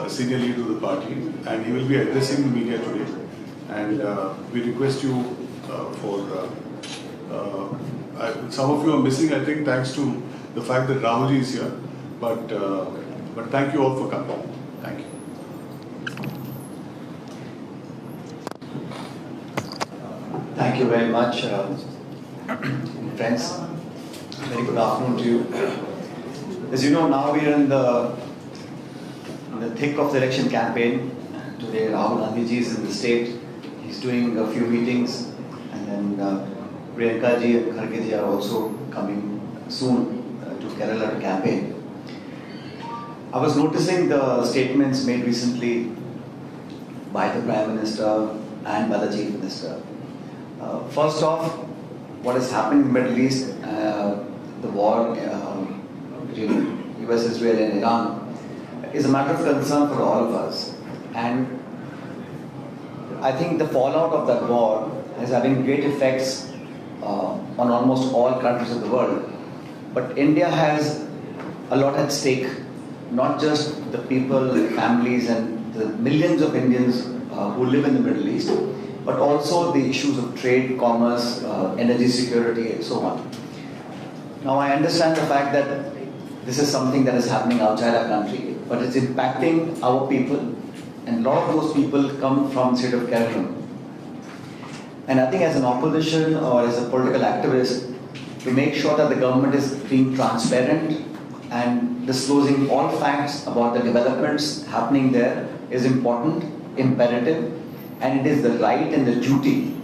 senior leader of the party, and he will be addressing the media today. And we request you some of you are missing, I think, thanks to the fact that Rahulji is here. But thank you all for coming. Thank you. Thank you very much, friends. Very good afternoon to you. As you know, now we are in the thick of the election campaign. Today, Rahul Gandhi ji is in the state. He's doing a few meetings, and then Priyanka ji and Kharge ji are also coming soon to Kerala to campaign. I was noticing the statements made recently by the Prime Minister and by the Chief Minister. First off, what is happening in the Middle East, the war between US, Israel and Iran, is a matter of concern for all of us. And I think the fallout of that war is having great effects on almost all countries of the world. But India has a lot at stake, not just the people, families and the millions of Indians who live in the Middle East, but also the issues of trade, commerce, energy security and so on. Now I understand the fact that this is something that is happening outside our country, but it's impacting our people, and a lot of those people come from the state of Keralam. And I think as an opposition or as a political activist, to make sure that the government is being transparent and disclosing all facts about the developments happening there is important, imperative, and it is the right and the duty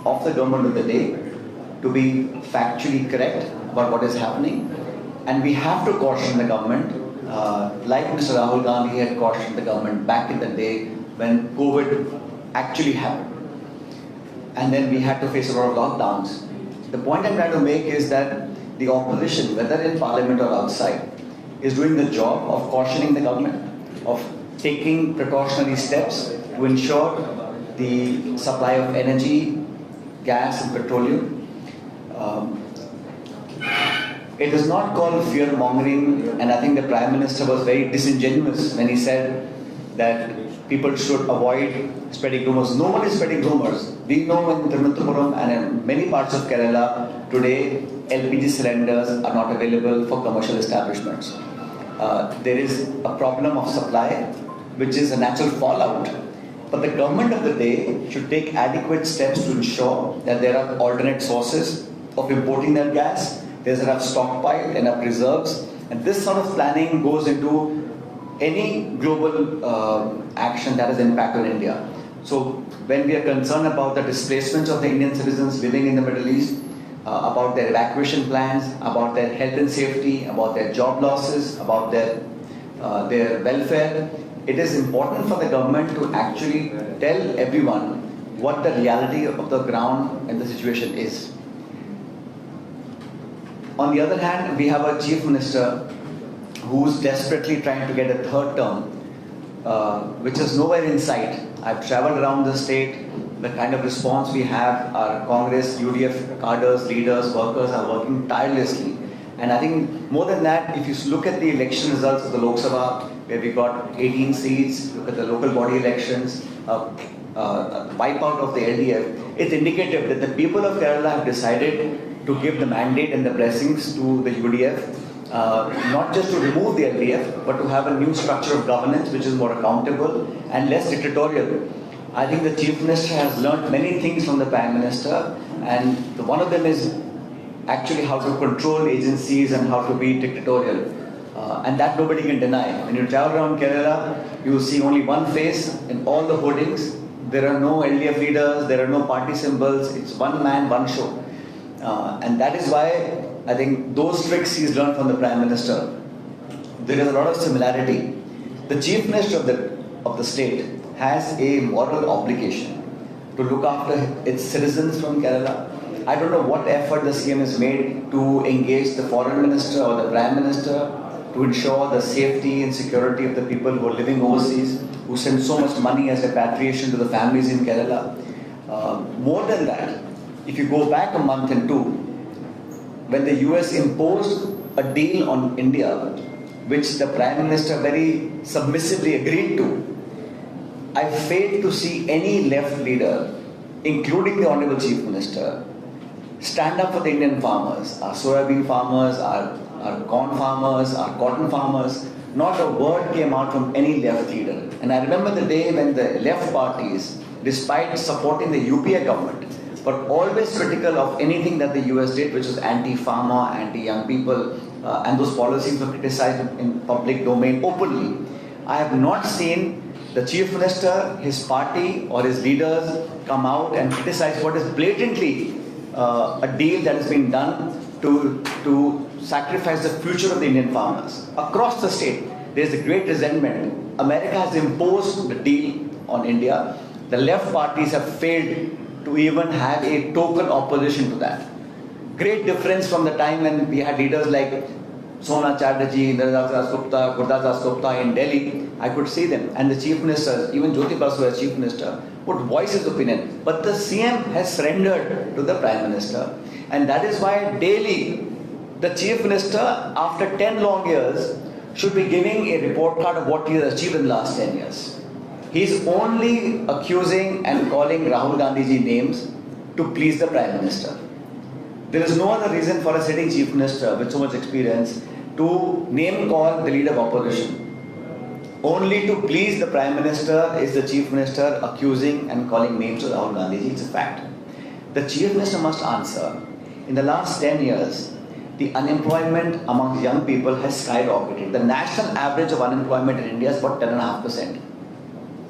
of the government of the day to be factually correct about what is happening. And we have to caution the government, like Mr. Rahul Gandhi had cautioned the government back in the day when COVID actually happened. And then we had to face a lot of lockdowns. The point I'm trying to make is that the opposition, whether in parliament or outside, is doing the job of cautioning the government, of taking precautionary steps to ensure the supply of energy, gas and petroleum. It is not called fear-mongering, and I think the Prime Minister was very disingenuous when he said that people should avoid spreading rumors. No one is spreading rumors. We know in Thiruvananthapuram and in many parts of Kerala today, LPG cylinders are not available for commercial establishments. There is a problem of supply, which is a natural fallout. But the government of the day should take adequate steps to ensure that there are alternate sources of importing their gas, there's enough stockpile, enough reserves, and this sort of planning goes into any global action that has impact on India. So when we are concerned about the displacements of the Indian citizens living in the Middle East, about their evacuation plans, about their health and safety, about their job losses, about their welfare, it is important for the government to actually tell everyone what the reality of the ground and the situation is. On the other hand, we have a Chief Minister who's desperately trying to get a third term, which is nowhere in sight. I've traveled around the state. The kind of response we have, our Congress, UDF cadres, leaders, workers are working tirelessly. And I think more than that, if you look at the election results of the Lok Sabha, where we got 18 seats, look at the local body elections, wipeout of the LDF, it's indicative that the people of Kerala have decided to give the mandate and the blessings to the UDF, not just to remove the LDF, but to have a new structure of governance which is more accountable and less dictatorial. I think the Chief Minister has learned many things from the Prime Minister, and one of them is actually how to control agencies and how to be dictatorial. And that nobody can deny. When you travel around Kerala, you will see only one face in all the hoardings. There are no LDF leaders, there are no party symbols, it's one man, one show. And that is why I think those tricks he's learned from the Prime Minister. There is a lot of similarity. The Chief Minister of the state has a moral obligation to look after its citizens from Kerala. I don't know what effort the CM has made to engage the Foreign Minister or the Prime Minister to ensure the safety and security of the people who are living overseas, who send so much money as repatriation to the families in Kerala. More than that, if you go back a month and two, when the US imposed a deal on India which the Prime Minister very submissively agreed to, I failed to see any left leader, including the Honorable Chief Minister, stand up for the Indian farmers, our soybean farmers, our corn farmers, our cotton farmers. Not a word came out from any left leader. And I remember the day when the left parties, despite supporting the UPA government, were always critical of anything that the US did, which was anti-farmer, anti-young people, and those policies were criticized in public domain openly. I have not seen the Chief Minister, his party or his leaders come out and criticize what is blatantly a deal that has been done to sacrifice the future of the Indian farmers. Across the state, there is a great resentment. America has imposed the deal on India. The left parties have failed to even have a token opposition to that. Great difference from the time when we had leaders like Sona Chatterjee, Indira Gupta, Gurdas Das Gupta in Delhi. I could see them. And the Chief Minister, even Jyoti Basu as Chief Minister, would voice his opinion. But the CM has surrendered to the Prime Minister. And that is why daily the Chief Minister, after 10 long years, should be giving a report card of what he has achieved in the last 10 years. He is only accusing and calling Rahul Gandhiji names to please the Prime Minister. There is no other reason for a sitting Chief Minister with so much experience to name call the leader of opposition. Only to please the Prime Minister is the Chief Minister accusing and calling names to Rahul Gandhiji. It's a fact. The Chief Minister must answer. In the last 10 years, the unemployment among young people has skyrocketed. The national average of unemployment in India is about 10.5%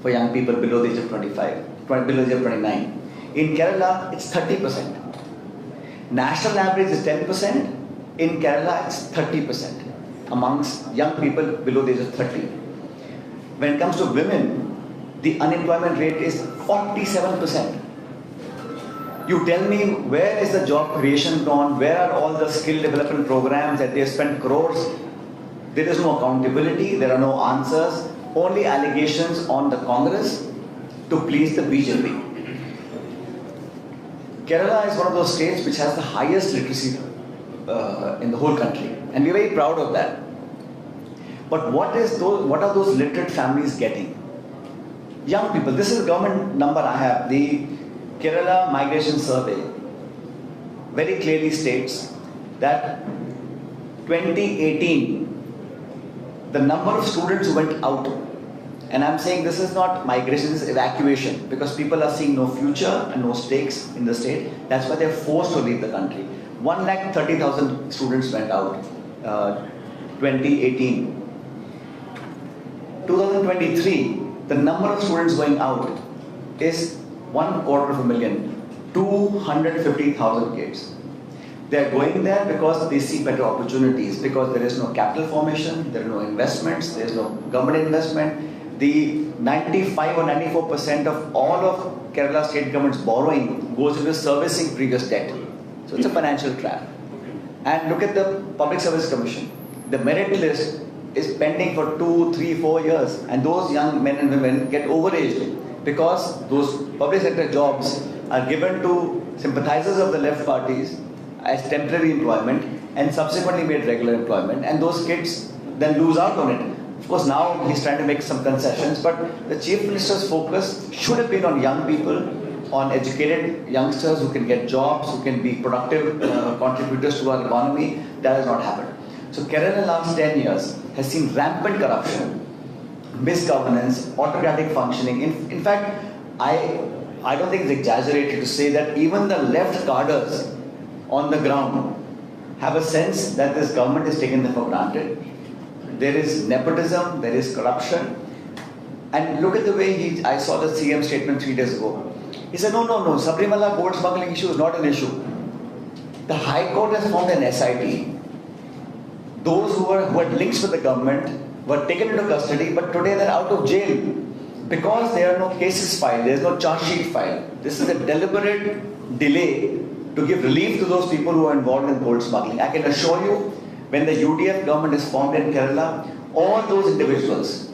for young people below the age of 25, below the age of 29. In Kerala, it's 30%. National average is 10%. In Kerala, it's 30% amongst young people below the age of 30. When it comes to women, the unemployment rate is 47%. You tell me, where is the job creation gone? Where are all the skill development programs that they have spent crores? There is no accountability, there are no answers, only allegations on the Congress to please the BJP. Kerala is one of those states which has the highest literacy in the whole country, and we're very proud of that. But what are those literate families getting? Young people. This is a government number I have. The Kerala Migration Survey very clearly states that 2018, the number of students who went out, and I'm saying this is not migration, this is evacuation, because people are seeing no future and no stakes in the state. That's why they're forced to leave the country. 130,000 students went out 2018. 2023, the number of students going out is 250,000, 250,000 kids. They are going there because they see better opportunities, because there is no capital formation, there are no investments, there is no government investment. The 95 or 94% of all of Kerala state government's borrowing goes into servicing previous debt. So it's a financial trap. And look at the Public Service Commission. The merit list is pending for 2, 3, 4 years, and those young men and women get overaged because those public sector jobs are given to sympathizers of the left parties as temporary employment and subsequently made regular employment, and those kids then lose out on it. Of course, now he's trying to make some concessions, but the Chief Minister's focus should have been on young people, on educated youngsters who can get jobs, who can be productive contributors to our economy. That has not happened. So Kerala in the last 10 years has seen rampant corruption, misgovernance, autocratic functioning. In fact, I don't think it's exaggerated to say that even the left cadres on the ground have a sense that this government is taking them for granted. There is nepotism, there is corruption. And look at the way I saw the CM statement 3 days ago. He said, no, Sabrimala gold smuggling issue is not an issue. The High Court has formed an SIT. Those who had links with the government were taken into custody, but today they're out of jail because there are no cases filed, there is no charge sheet filed. This is a deliberate delay to give relief to those people who are involved in gold smuggling. I can assure you, when the UDF government is formed in Kerala, all those individuals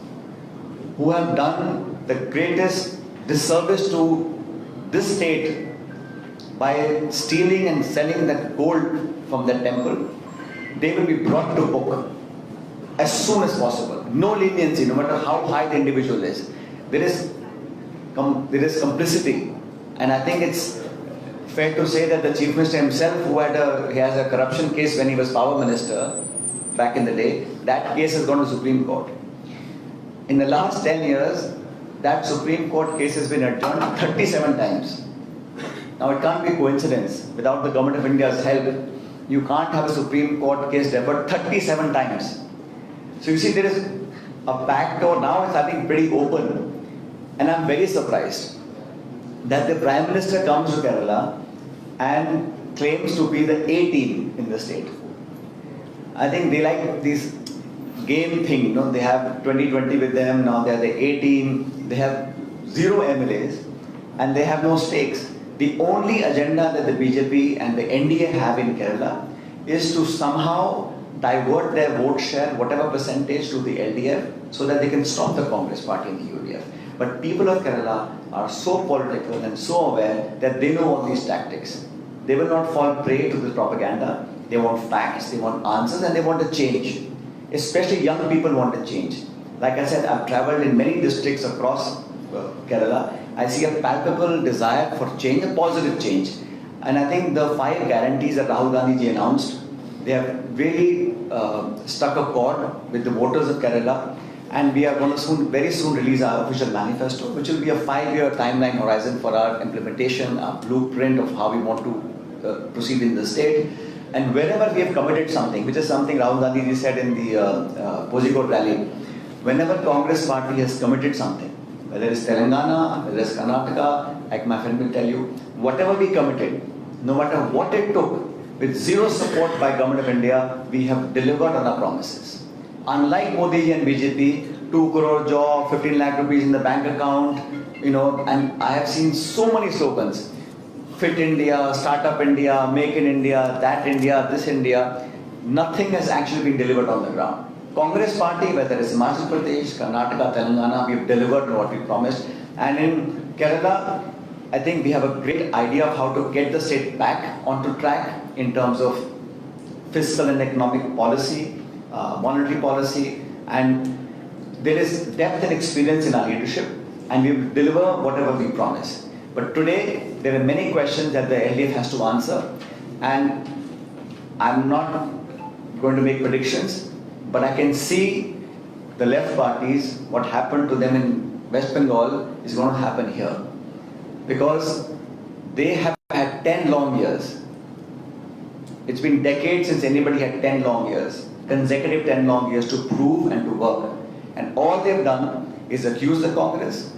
who have done the greatest disservice to this state by stealing and selling that gold from the temple, they will be brought to book. as soon as possible. No leniency, no matter how high the individual is. There is complicity, and I think it's fair to say that the Chief Minister himself, he has a corruption case when he was Power Minister back in the day, that case has gone to Supreme Court. In the last 10 years, that Supreme Court case has been adjourned 37 times. Now it can't be coincidence. Without the Government of India's help, you can't have a Supreme Court case deferred 37 times. So you see, there is a backdoor. Now it's, I think, pretty open. And I'm very surprised that the Prime Minister comes to Kerala and claims to be the A team in the state. I think they like this game thing, they have 2020 with them, now they are the A team, they have 0 MLAs and they have no stakes. The only agenda that the BJP and the NDA have in Kerala is to somehow divert their vote share, whatever percentage, to the LDF so that they can stop the Congress party in the UDF. But people of Kerala are so political and so aware that they know all these tactics. They will not fall prey to this propaganda. They want facts, they want answers, and they want a change. Especially young people want a change. Like I said, I've traveled in many districts across Kerala. I see a palpable desire for change, a positive change. And I think the 5 guarantees that Rahul Gandhi ji announced, they have really struck a chord with the voters of Kerala. And we are going to very soon release our official manifesto, which will be a 5-year timeline horizon for our implementation, our blueprint of how we want to proceed in the state. And wherever we have committed something, which is something Rahul Gandhi ji said in the Kozhikode rally, whenever Congress party has committed something, whether it's Telangana, whether it's Karnataka, like my friend will tell you, whatever we committed, no matter what it took, with 0 support by Government of India, we have delivered on our promises. Unlike Modi ji and BJP, 2 crore job, 15 lakh rupees in the bank account, and I have seen so many slogans. Fit India, Startup India, Make in India, that India, this India. Nothing has actually been delivered on the ground. Congress party, whether it's Himachal Pradesh, Karnataka, Telangana, we have delivered what we promised. And in Kerala, I think we have a great idea of how to get the state back onto track in terms of fiscal and economic policy, monetary policy, and there is depth and experience in our leadership, and we will deliver whatever we promise. But today, there are many questions that the LDF has to answer, and I'm not going to make predictions, but I can see the left parties, what happened to them in West Bengal is going to happen here. Because they have had 10 long years. It's been decades since anybody had 10 long years, consecutive 10 long years to prove and to work. And all they've done is accuse the Congress,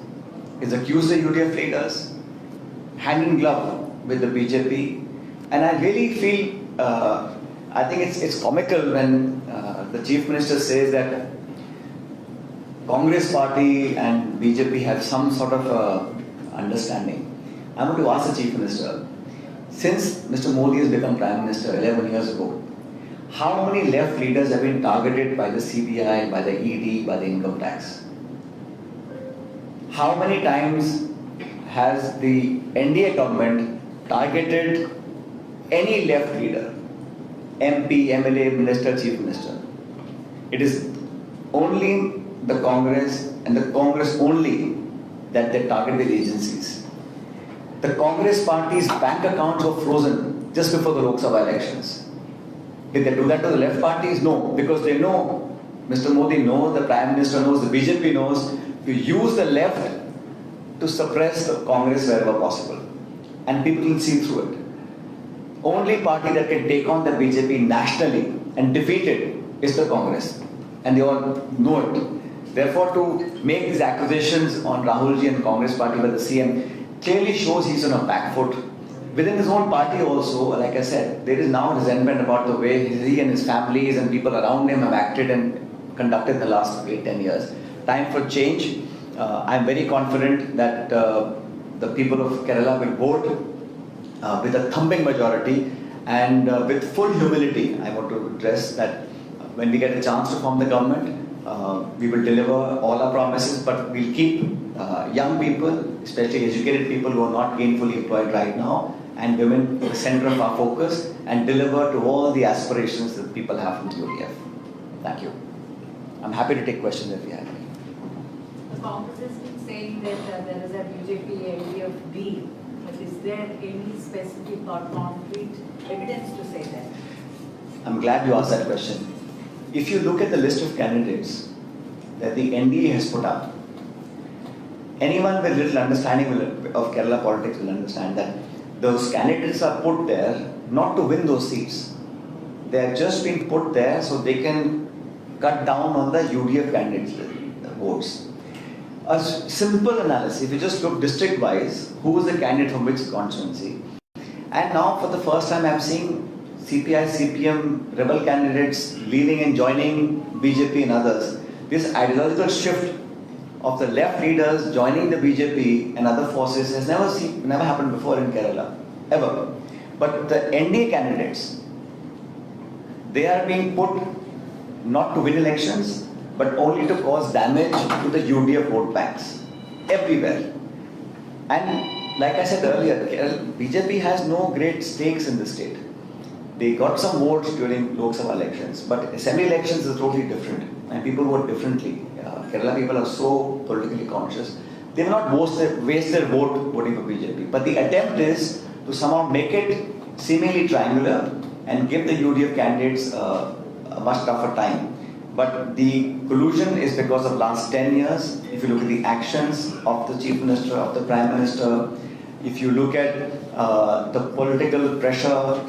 is accuse the UDF leaders, hand in glove with the BJP. And I really feel, I think it's comical when the Chief Minister says that Congress party and BJP have some sort of understanding. I want to ask the Chief Minister, since Mr. Modi has become Prime Minister 11 years ago, how many left leaders have been targeted by the CBI, by the ED, by the income tax? How many times has the NDA government targeted any left leader, MP, MLA, Minister, Chief Minister? It is only the Congress and the Congress only that they target with agencies. The Congress party's bank accounts were frozen just before the Lok Sabha elections. Did they do that to the left parties? No, because they know, Mr. Modi knows, the Prime Minister knows, the BJP knows, to use the left to suppress the Congress wherever possible. And people will see through it. Only party that can take on the BJP nationally and defeat it is the Congress. And they all know it. Therefore, to make these accusations on Rahul ji and Congress party by the CM clearly shows he's on a back foot. Within his own party also, like I said, there is now resentment about the way he and his families and people around him have acted and conducted in the last 8-10 years. Time for change. I'm very confident that the people of Kerala will vote with a thumping majority, and with full humility. I want to address that when we get a chance to form the government, we will deliver all our promises, but we'll keep young people, especially educated people who are not gainfully employed right now, and women at the center of our focus, and deliver to all the aspirations that people have from the UDF. Thank you. I'm happy to take questions if you have any. The Congress has been saying that there is a BJP idea of B, but is there any specific or concrete evidence to say that? I'm glad you asked that question. If you look at the list of candidates that the NDA has put up, anyone with little understanding of Kerala politics will understand that those candidates are put there not to win those seats. They have just been put there so they can cut down on the UDF candidates' votes. A simple analysis, if you just look district-wise, who is the candidate from which constituency, and now for the first time I'm seeing CPI, CPM, rebel candidates leaving and joining BJP and others. This ideological shift of the left leaders joining the BJP and other forces has never happened before in Kerala, ever. But the NDA candidates, they are being put not to win elections, but only to cause damage to the UDF vote banks everywhere. And like I said earlier, BJP has no great stakes in the state. They got some votes during Lok Sabha elections, but assembly elections is totally different, and people vote differently. Kerala people are so politically conscious. They will not waste their vote voting for BJP. But the attempt is to somehow make it seemingly triangular and give the UDF candidates a much tougher time. But the collusion is because of last 10 years. If you look at the actions of the Chief Minister, of the Prime Minister, if you look at the political pressure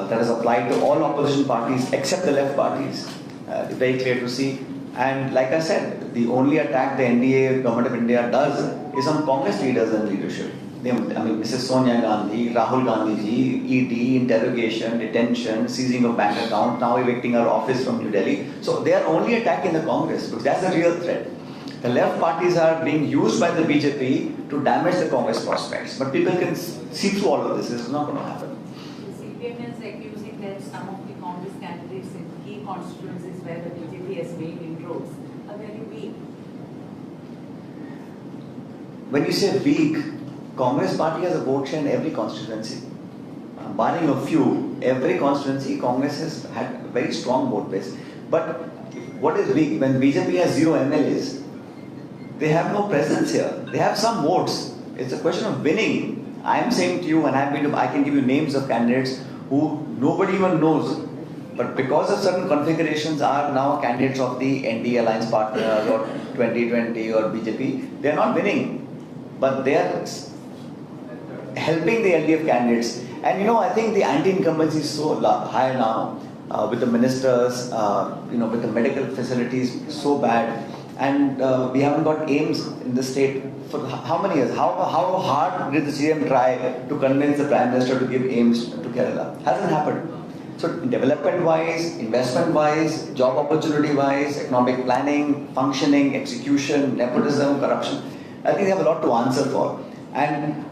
that is applied to all opposition parties except the left parties, it's very clear to see. And like I said, the only attack the NDA, Government of India does is on Congress leaders and leadership. Mrs. Sonia Gandhi, Rahul Gandhi ji, ED, interrogation, detention, seizing of bank account, now evicting our office from New Delhi. So they are only attacking the Congress because that's the real threat. The left parties are being used by the BJP to damage the Congress prospects. But people can see through all of this. This is not going to happen. The CPM is accusing that some of the Congress candidates in key constituencies where the BJP has made inroads are very weak. When you say weak, Congress party has a vote share in every constituency. Barring a few, every constituency, Congress has had a very strong vote base. But what is weak? When BJP has 0 MLAs, they have no presence here. They have some votes. It's a question of winning. I am saying to you, and I can give you names of candidates who nobody even knows, but because of certain configurations are now candidates of the NDA alliance partners or 2020 or BJP. They are not winning, but they are helping the LDF candidates. And I think the anti-incumbency is so high now with the ministers, with the medical facilities so bad. And we haven't got aims in the state for how many years? How hard did the CM try to convince the Prime Minister to give aims to Kerala? Hasn't happened. So development-wise, investment-wise, job opportunity-wise, economic planning, functioning, execution, nepotism, corruption, I think they have a lot to answer for. And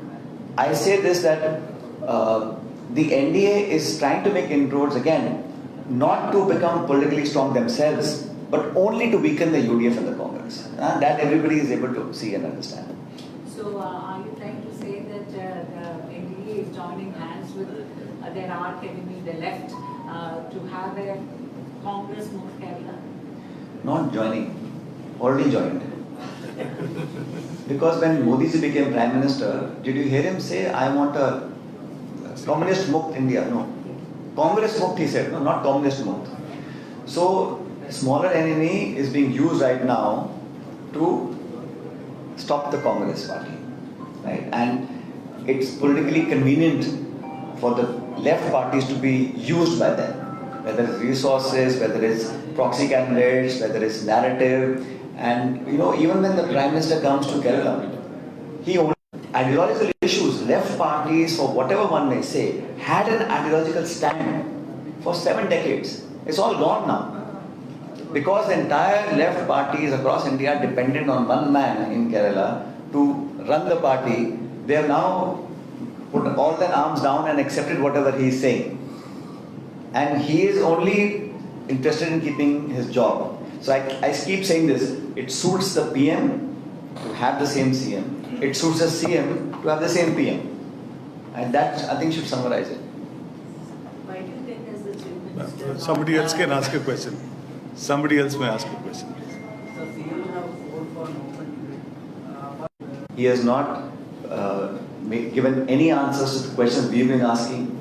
I say this that the NDA is trying to make inroads again, not to become politically strong themselves, but only to weaken the UDF and the Congress. That everybody is able to see and understand. So are you trying to say that the NDA is joining hands with their arch enemy, the left, to have a Congress move Kerala? Not joining, already joined. Because when Modi ji became Prime Minister, did you hear him say, I want a communist mukt India? No. Congress mukt, he said, no, not communist mukt. So, smaller enemy is being used right now to stop the Congress party. Right? And it's politically convenient for the left parties to be used by them. Whether it's resources, whether it's proxy candidates, whether it's narrative. And even when the Prime Minister comes to Keralam, he only ideological issues, left parties, for whatever one may say, had an ideological stand for 7 decades. It's all gone now. Because the entire left parties across India depended on one man in Kerala to run the party. They have now put all their arms down and accepted whatever he is saying. And he is only interested in keeping his job. So I keep saying this, it suits the PM to have the same CM. It suits the CM to have the same PM. And that, I think, should summarize it. Why do you think as the Chief Minister... Somebody else can ask a question. Somebody else may ask a question. He has not given any answers to the questions we've been asking.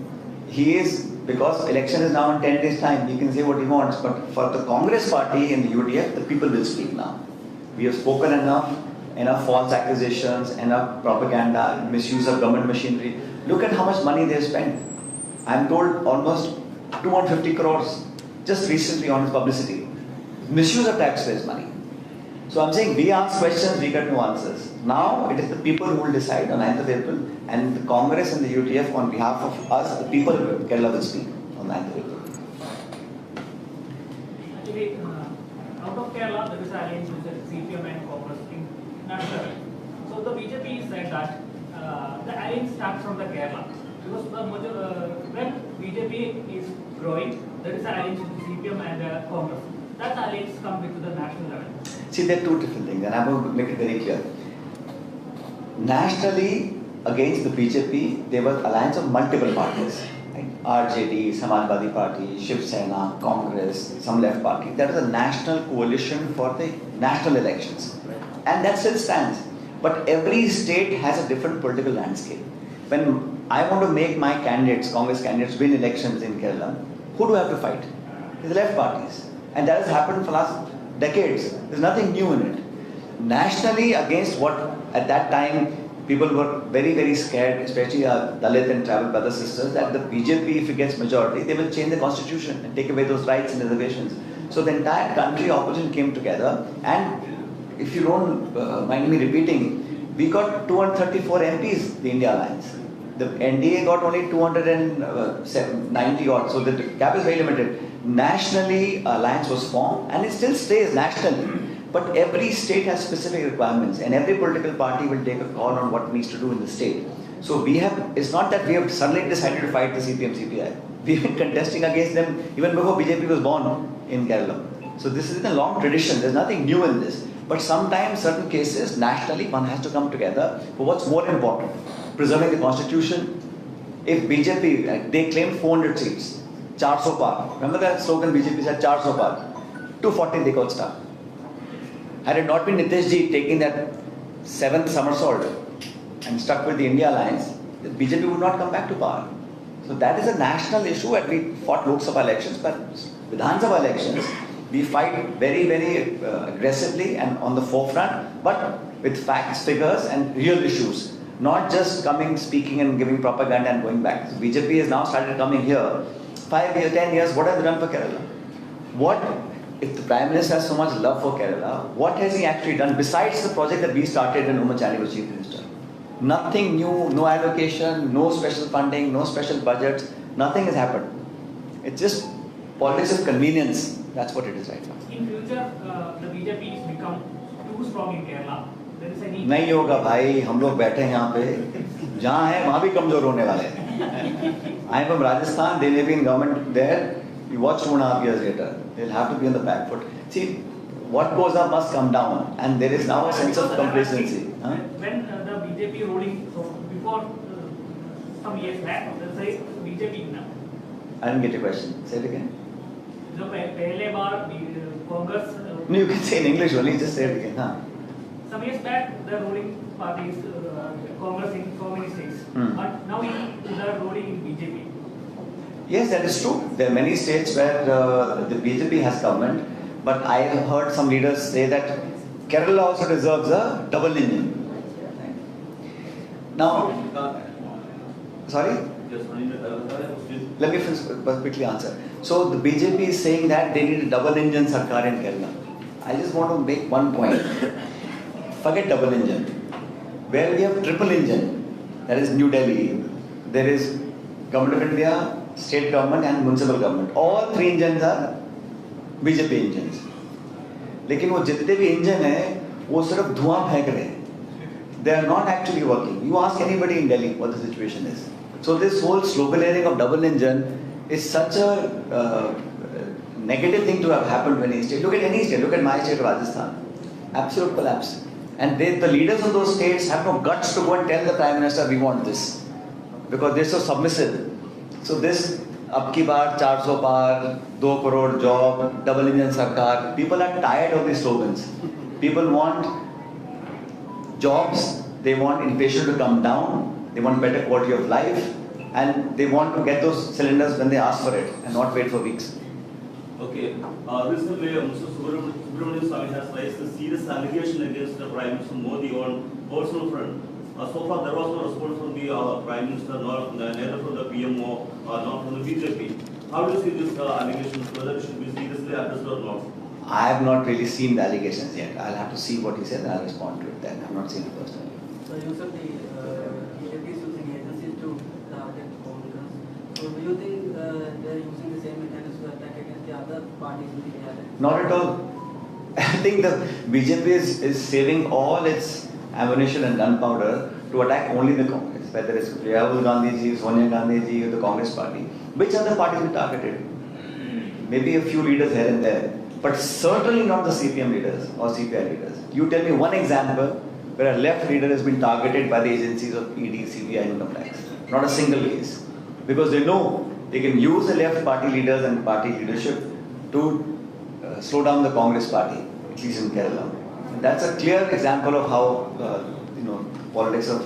He is, because election is now in 10 days' time, he can say what he wants. But for the Congress party and the UDF, the people will speak now. We have spoken enough false accusations, enough propaganda, misuse of government machinery. Look at how much money they have spent. I'm told almost 250 crores just recently on his publicity. Misuse of taxpayers' money. So I'm saying we ask questions, we get no answers. Now it is the people who will decide on 9th of April, and the Congress and the UTF on behalf of us, the people of Kerala will speak on 9th of April. Actually, out of Kerala, there is an alliance with the CPM and Congress in national. So the BJP said that the alliance starts from the Kerala. Because when BJP is growing, there is an alliance with the CPM and Congress. That alliance comes with the national level. See, there are two different things, and I'm going to make it very clear. Nationally, against the BJP, there was alliance of multiple parties. Right? RJD, Samajwadi Party, Shiv Sena, Congress, some left party. That was a national coalition for the national elections. And that still stands. But every state has a different political landscape. When I want to make my candidates, Congress candidates, win elections in Kerala, who do I have to fight? It's the left parties. And that has happened for the last decades. There's nothing new in it. Nationally, against what at that time people were very, very scared, especially our Dalit and tribal brothers sisters, that the BJP, if it gets majority, they will change the constitution and take away those rights and reservations. So the entire country opposition came together, and if you don't mind me repeating, we got 234 MPs, the India Alliance. The NDA got only 290 odd, so the gap is very limited. Nationally, alliance was formed, and it still stays nationally. But every state has specific requirements, and every political party will take a call on what needs to do in the state. So we have, it's not that we have suddenly decided to fight the CPM, CPI. We've been contesting against them even before BJP was born in Keralam. So this is a long tradition, there's nothing new in this. But sometimes, certain cases, nationally, one has to come together for what's more important. Preserving the constitution. If BJP, they claimed 400 seats, 400 par. Remember that slogan BJP said, 400 par. 240 they got stuck. Had it not been Nitish Ji taking that 7th somersault and stuck with the India Alliance, the BJP would not come back to power. So that is a national issue, and we fought Lok Sabha elections, but Vidhan Sabha elections, we fight very, very aggressively and on the forefront, but with facts, figures and real issues. Not just coming, speaking and giving propaganda and going back. So BJP has now started coming here. 5 years, 10 years, what have they done for Kerala? What, if the Prime Minister has so much love for Kerala, what has he actually done besides the project that we started when Umachani was Chief Minister? Nothing new, no allocation, no special funding, no special budgets, nothing has happened. It's just politics of convenience. That's what it is right now. In future, the BJP has become too strong in Kerala. There is a need. नहीं होगा भाई, हम लोग बैठे हैं यहाँ पे, जहाँ हैं वहाँ भी कमजोर होने वाले हैं. I am from Rajasthan. They may be in government there. You watch 2.5 years later, they'll have to be on the back foot. See, what goes up must come down, and there is now a sense of complacency. Huh? When the BJP ruling, so before some years back, there is a BJP now. I didn't get your question. Say it again. जो पहले बार Congress No, you can say in English only. Just say it again. Huh? some years back the ruling party is Congress in so many states, but now they are ruling in BJP. Yes, that is true. There are many states where the BJP has government, but I have heard some leaders say that Kerala also deserves a double engine. Now, sorry? Let me quickly answer. So the BJP is saying that they need a double engine sarkar in Kerala. I just want to make one point. Forget double engine. Where we have triple engine, that is New Delhi, there is Government of India, state government and municipal government. All three engines are BJP engines. लेकिन वो जितने भी engine हैं, वो सिर्फ धुआं फेंक रहे हैं. They are not actually working. You ask anybody in Delhi what the situation is. So this whole sloganeering of double engine is such a negative thing to have happened when any state. Look at any state. Look at my state, Rajasthan. Absolute collapse. And the leaders of those states have no guts to go and tell the Prime Minister, we want this. Because they're so submissive. So this, ab ki baar 400 par, 2 crore job, double engine sarkar. People are tired of these slogans. People want jobs they want inflation to come down, they want better quality of life, and they want to get those cylinders when they ask for it and not wait for weeks. Okay. Recently, Mr. Subramanian Swamy has raised a serious allegation against the Prime Minister Modi on personal front. So far, there was no response from the Prime Minister, neither from the PMO, nor from the BJP. How do you see this allegations, whether it should be seriously addressed or not? I have not really seen the allegations yet. I'll have to see what he said and I'll respond to it then. I've not seen it personally. So you said the BJP is using agencies to target Congress. So do you think they're using the same mechanism to attack against the other parties in the area? Not at all. I think the BJP is saving all its ammunition and gunpowder to attack only the Congress, whether it's Rahul Gandhi ji, Sonia Gandhi ji, or the Congress party. Which other parties we targeted? Maybe a few leaders here and there, but certainly not the CPM leaders or CPI leaders. You tell me one example where a left leader has been targeted by the agencies of ED, CBI, and income tax. Not a single case. Because they know they can use the left party leaders and party leadership to slow down the Congress party, at least in Keralam. And that's a clear example of how politics of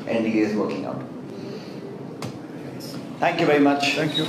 NDA is working out. Thank you very much. Thank you.